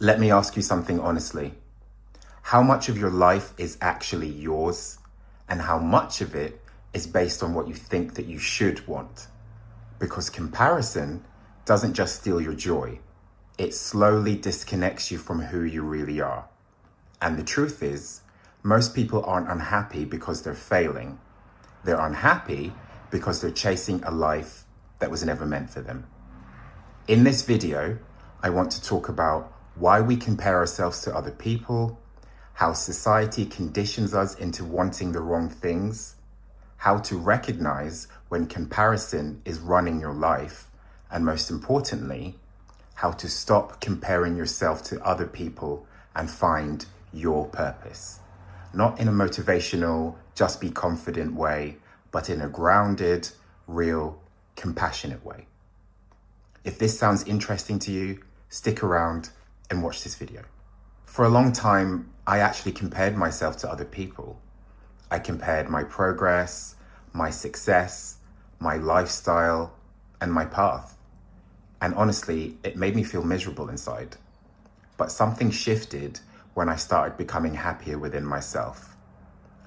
Let me ask you something honestly. How much of your life is actually yours, and how much of it is based on what you think that you should want? Because comparison doesn't just steal your joy, it slowly disconnects you from who you really are. And the truth is, most people aren't unhappy because they're failing. They're unhappy because they're chasing a life that was never meant for them. In this video, I want to talk about why we compare ourselves to other people, how society conditions us into wanting the wrong things, how to recognize when comparison is running your life, and most importantly, how to stop comparing yourself to other people and find your purpose. Not in a motivational, just be confident way, but in a grounded, real, compassionate way. If this sounds interesting to you, stick around and watch this video. For a long time, I actually compared myself to other people. I compared my progress, my success, my lifestyle, and my path. And honestly, it made me feel miserable inside. But something shifted when I started becoming happier within myself,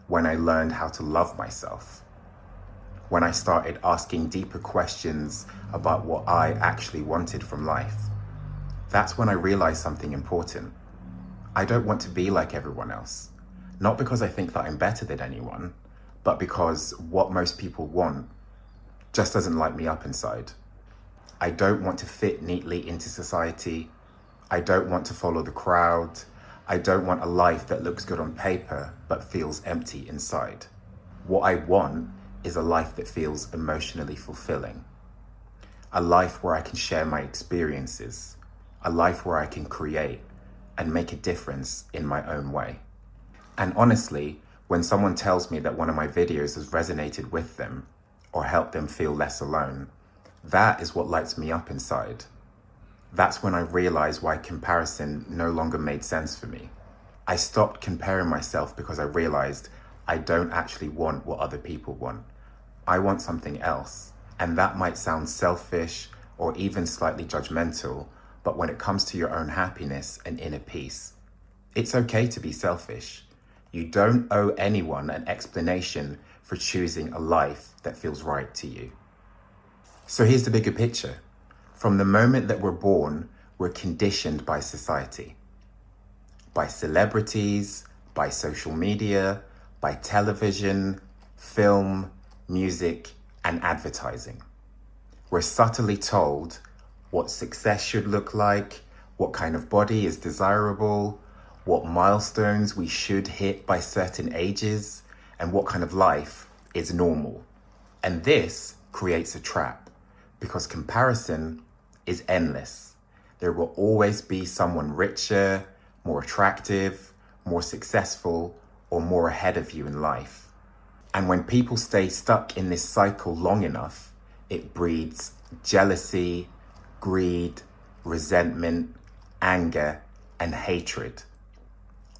when I learned how to love myself, when I started asking deeper questions about what I actually wanted from life. That's when I realized something important. I don't want to be like everyone else, not because I think that I'm better than anyone, but because what most people want just doesn't light me up inside. I don't want to fit neatly into society. I don't want to follow the crowd. I don't want a life that looks good on paper, but feels empty inside. What I want is a life that feels emotionally fulfilling. A life where I can share my experiences. A life where I can create and make a difference in my own way. And honestly, when someone tells me that one of my videos has resonated with them or helped them feel less alone, that is what lights me up inside. That's when I realized why comparison no longer made sense for me. I stopped comparing myself because I realized I don't actually want what other people want. I want something else. And that might sound selfish or even slightly judgmental, but when it comes to your own happiness and inner peace, it's okay to be selfish. You don't owe anyone an explanation for choosing a life that feels right to you. So here's the bigger picture. From the moment that we're born, we're conditioned by society, by celebrities, by social media, by television, film, music, and advertising. We're subtly told what success should look like, what kind of body is desirable, what milestones we should hit by certain ages, and what kind of life is normal. And this creates a trap because comparison is endless. There will always be someone richer, more attractive, more successful, or more ahead of you in life. And when people stay stuck in this cycle long enough, it breeds jealousy, greed, resentment, anger, and hatred.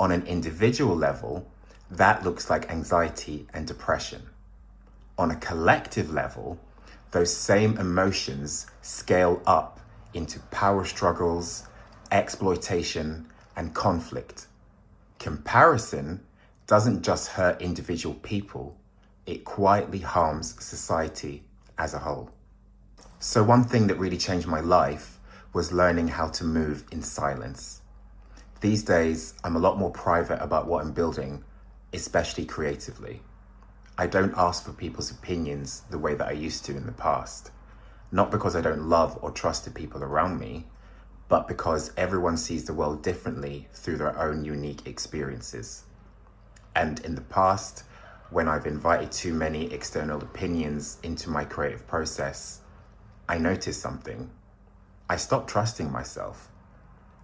On an individual level, that looks like anxiety and depression. On a collective level, those same emotions scale up into power struggles, exploitation, and conflict. Comparison doesn't just hurt individual people, it quietly harms society as a whole. So one thing that really changed my life was learning how to move in silence. These days, I'm a lot more private about what I'm building, especially creatively. I don't ask for people's opinions the way that I used to in the past. Not because I don't love or trust the people around me, but because everyone sees the world differently through their own unique experiences. And in the past, when I've invited too many external opinions into my creative process, I noticed something. I stopped trusting myself.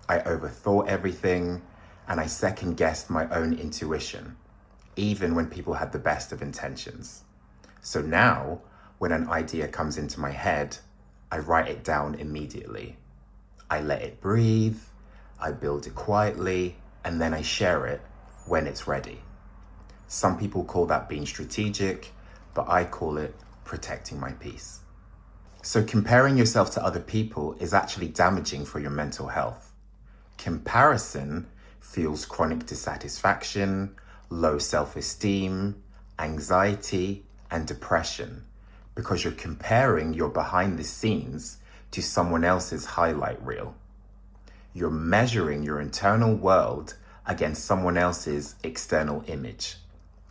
I overthought everything, and I second-guessed my own intuition, even when people had the best of intentions. So now, when an idea comes into my head, I write it down immediately. I let it breathe, I build it quietly, and then I share it when it's ready. Some people call that being strategic, but I call it protecting my peace. So comparing yourself to other people is actually damaging for your mental health. comparison fuels chronic dissatisfaction, low self-esteem, anxiety, and depression, because you're comparing your behind the scenes to someone else's highlight reel. You're measuring your internal world against someone else's external image,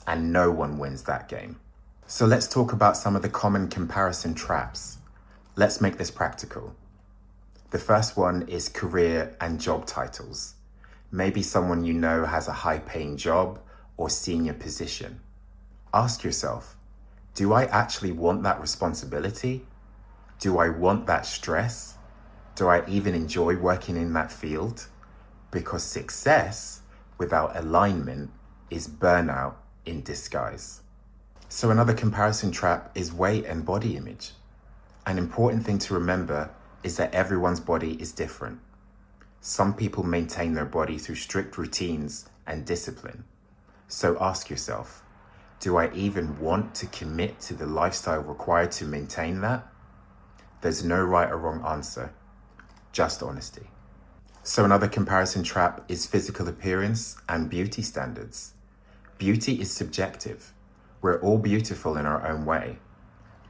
and no one wins that game. So let's talk about some of the common comparison traps. Let's make this practical. The first one is career and job titles. Maybe someone you know has a high-paying job or senior position. Ask yourself, do I actually want that responsibility? Do I want that stress? Do I even enjoy working in that field? Because success without alignment is burnout in disguise. So another comparison trap is weight and body image. An important thing to remember is that everyone's body is different. Some people maintain their body through strict routines and discipline. So ask yourself, do I even want to commit to the lifestyle required to maintain that? There's no right or wrong answer, just honesty. So another comparison trap is physical appearance and beauty standards. Beauty is subjective. We're all beautiful in our own way.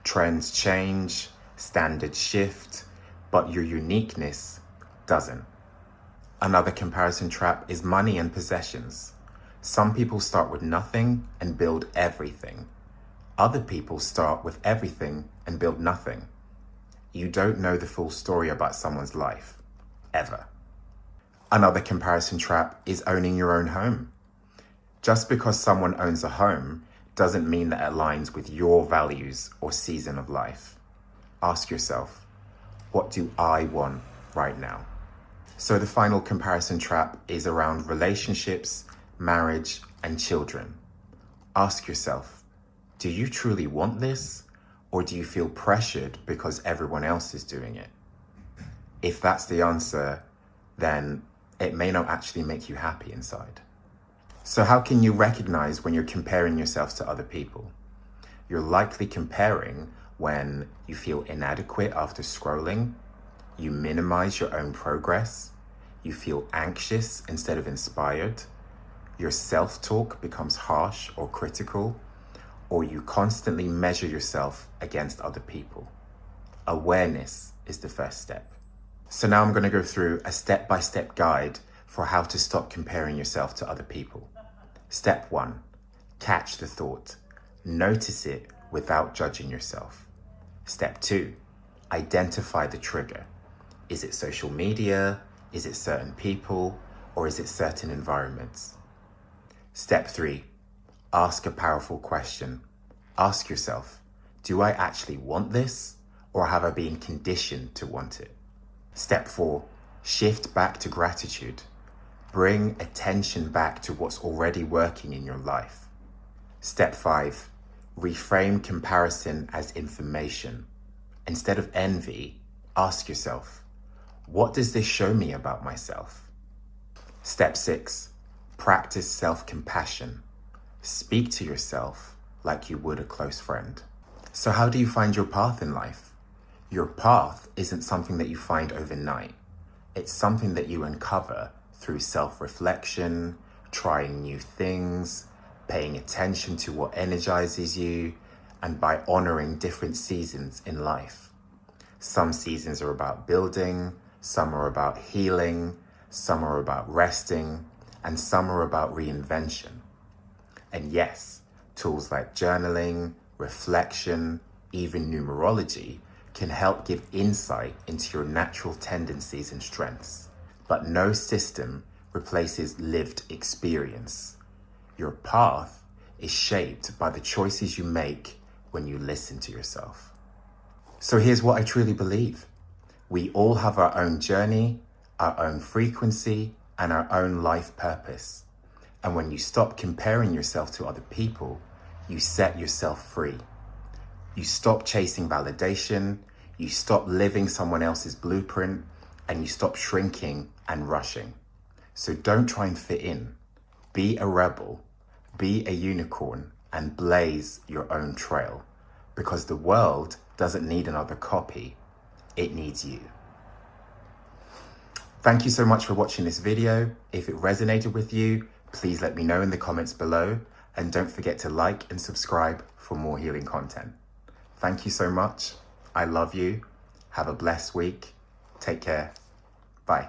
Trends change, standards shift, but your uniqueness doesn't. Another comparison trap is money and possessions. Some people start with nothing and build everything. Other people start with everything and build nothing. You don't know the full story about someone's life, ever. Another comparison trap is owning your own home. Just because someone owns a home doesn't mean that it aligns with your values or season of life. Ask yourself, what do I want right now? So the final comparison trap is around relationships, marriage, and children. Ask yourself, do you truly want this? Or do you feel pressured because everyone else is doing it? If that's the answer, then it may not actually make you happy inside. So how can you recognize when you're comparing yourself to other people? You're likely comparing when you feel inadequate after scrolling, you minimize your own progress, you feel anxious instead of inspired, your self-talk becomes harsh or critical, or you constantly measure yourself against other people. Awareness is the first step. So now I'm going to go through a step-by-step guide for how to stop comparing yourself to other people. Step 1, catch the thought. Notice it without judging yourself. Step 2, identify the trigger. Is it social media? Is it certain people? Or is it certain environments? Step 3, ask a powerful question. Ask yourself, do I actually want this? Or have I been conditioned to want it? Step 4, shift back to gratitude. Bring attention back to what's already working in your life. Step 5, reframe comparison as information. Instead of envy, ask yourself, what does this show me about myself? Step 6, practice self-compassion. Speak to yourself like you would a close friend. So how do you find your path in life? Your path isn't something that you find overnight. It's something that you uncover through self-reflection, trying new things, paying attention to what energizes you, and by honoring different seasons in life. Some seasons are about building, some are about healing, some are about resting, and some are about reinvention. And yes, tools like journaling, reflection, even numerology can help give insight into your natural tendencies and strengths. But no system replaces lived experience. Your path is shaped by the choices you make when you listen to yourself. So here's what I truly believe. We all have our own journey, our own frequency, and our own life purpose. And when you stop comparing yourself to other people, you set yourself free. You stop chasing validation, you stop living someone else's blueprint, and you stop shrinking and rushing. So don't try and fit in. Be a rebel, be a unicorn, and blaze your own trail. Because the world doesn't need another copy, it needs you. Thank you so much for watching this video. If it resonated with you, please let me know in the comments below. And don't forget to like and subscribe for more healing content. Thank you so much. I love you. Have a blessed week. Take care. Bye.